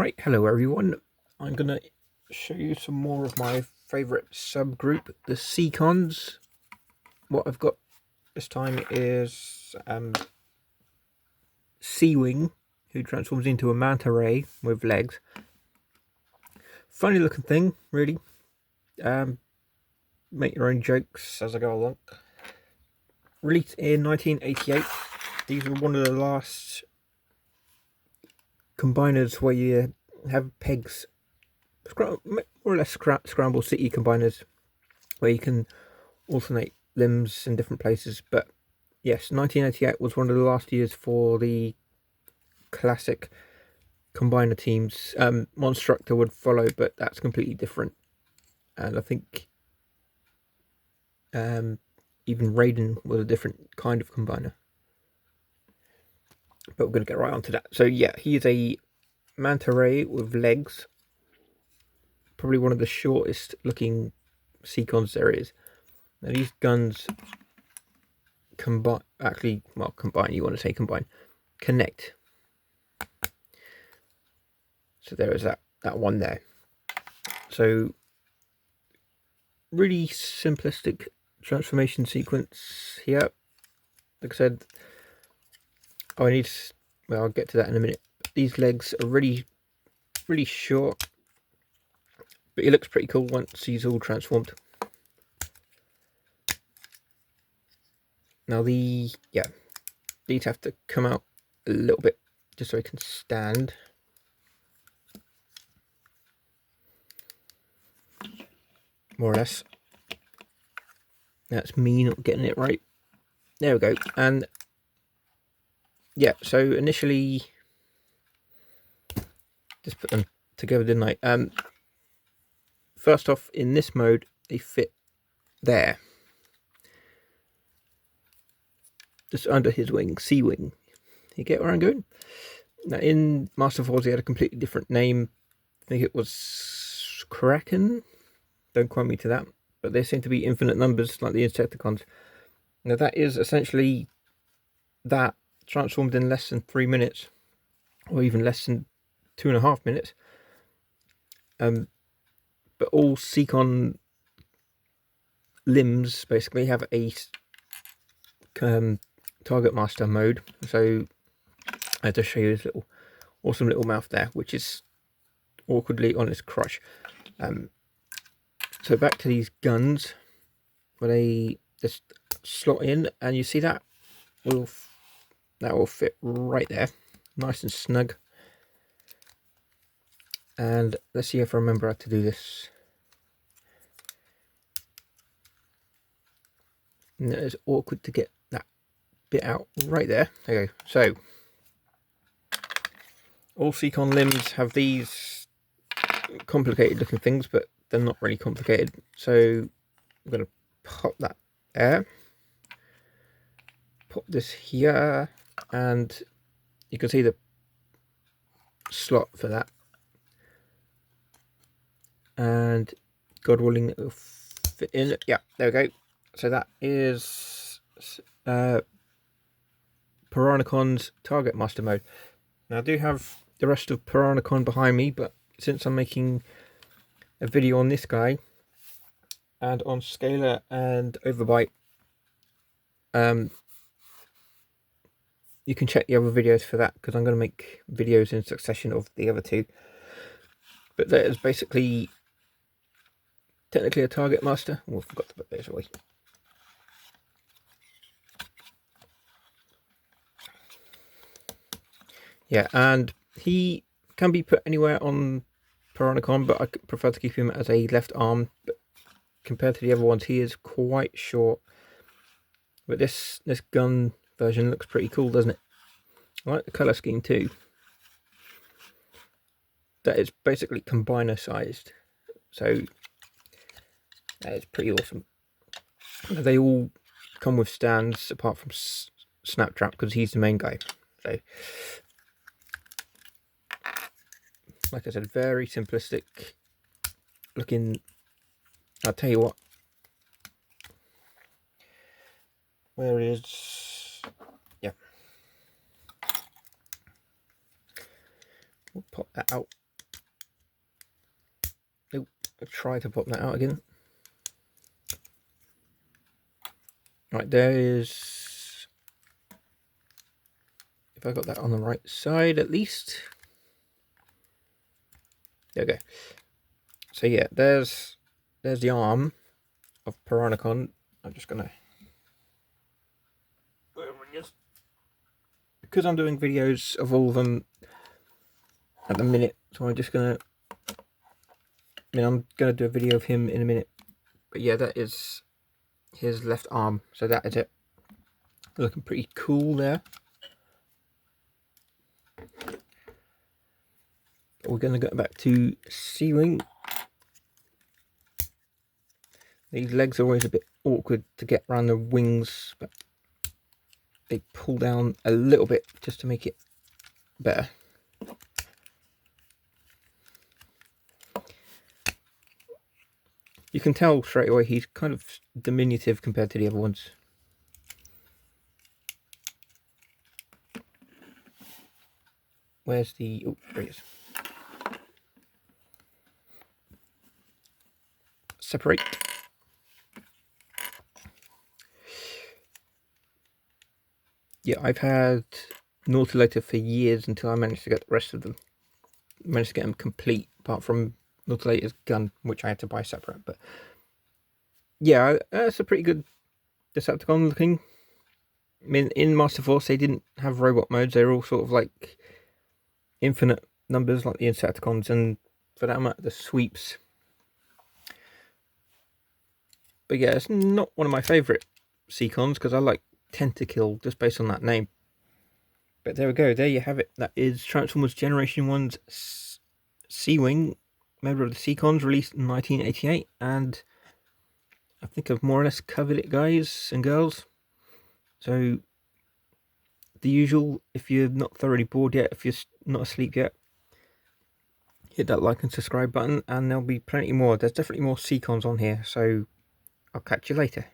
Right, hello everyone. I'm going to show you some more of my favourite subgroup, the Seacons. What I've got this time is Seawing, who transforms into a manta ray with legs. Funny looking thing, really. Make your own jokes as I go along. Released in 1988. These were one of the last combiners where you have pegs, more or less scramble city combiners, where you can alternate limbs in different places. But yes, 1988 was one of the last years for the classic combiner teams. Monstructor would follow, but that's completely different. And I think even Raiden was a different kind of combiner. But we're going to get right onto that. So yeah, he is a manta ray with legs. Probably one of the shortest looking Seacons there is. Now these guns combine, you want to say combine, connect. So there is that one there. So really simplistic transformation sequence here. Like I said, I'll get to that in a minute. These legs are really short, but he looks pretty cool once he's all transformed. Now these have to come out a little bit just so he can stand. More or less. That's me not getting it right. There we go. And yeah, so initially just put them together, didn't I? First off, in this mode, they fit there, just under his wing, Seawing. You get where I'm going? Now, in Master Force, he had a completely different name. I think it was Kraken. Don't quote me to that. But there seem to be infinite numbers, like the Insecticons. Now, that is essentially that transformed in less than 3 minutes, or even less than 2.5 minutes. But all Seacon limbs basically have a target master mode. So I had to show you this awesome little mouth there, which is awkwardly on its crotch. So back to these guns, where they just slot in, and you see that will fit right there, nice and snug. And let's see if I remember how to do this. And it's awkward to get that bit out right there. There you go. So all Seacon limbs have these complicated looking things, but they're not really complicated. So I'm going to pop that there, pop this here, and you can see the slot for that. And God willing, it will fit in. Yeah, there we go. So that is Piranacon's target master mode. Now I do have the rest of Piranacon behind me, but since I'm making a video on this guy and on Scalar and Overbite, you can check the other videos for that, because I'm going to make videos in succession of the other two. But that is basically technically a target master. Oh, I forgot to put those away. Yeah, and he can be put anywhere on Piranacon, but I prefer to keep him as a left arm. But compared to the other ones, he is quite short. But this gun version looks pretty cool, doesn't it? I like the colour scheme too. That is basically combiner sized, so that is pretty awesome. They all come with stands apart from Snaptrap, because he's the main guy. So, like I said, very simplistic looking. I'll tell you what. Where is... Yeah. We'll pop that out. I'll try to pop that out again. Right, there is... If I got that on the right side at least. There we go. So yeah, there's the arm of Piranacon. I'm just gonna... Because I'm doing videos of all of them at the minute, so I'm just gonna... I'm gonna do a video of him in a minute. But yeah, that is his left arm. So that is it. Looking pretty cool there. We're going to go back to Seawing. These legs are always a bit awkward to get around the wings, but they pull down a little bit just to make it better. You can tell straight away he's kind of diminutive compared to the other ones. Where's the... Oh, there he is. Separate. Yeah, I've had Nautilator for years until I managed to get the rest of them. Managed to get them complete, apart from Nautilator's gun, which I had to buy separate. But yeah, that's a pretty good Decepticon looking. I mean, in Master Force, they didn't have robot modes. They were all sort of like infinite numbers, like the Insecticons, and for that matter, the sweeps. But yeah, it's not one of my favourite Seacons because I like Tentakill just based on that name. But there we go. There you have it. That is Transformers Generation 1's Seawing, member of the Seacons, released in 1988. And I think I've more or less covered it, guys and girls. So, the usual, if you're not thoroughly bored yet, if you're not asleep yet, hit that like and subscribe button, and there'll be plenty more. There's definitely more Seacons on here, so I'll catch you later.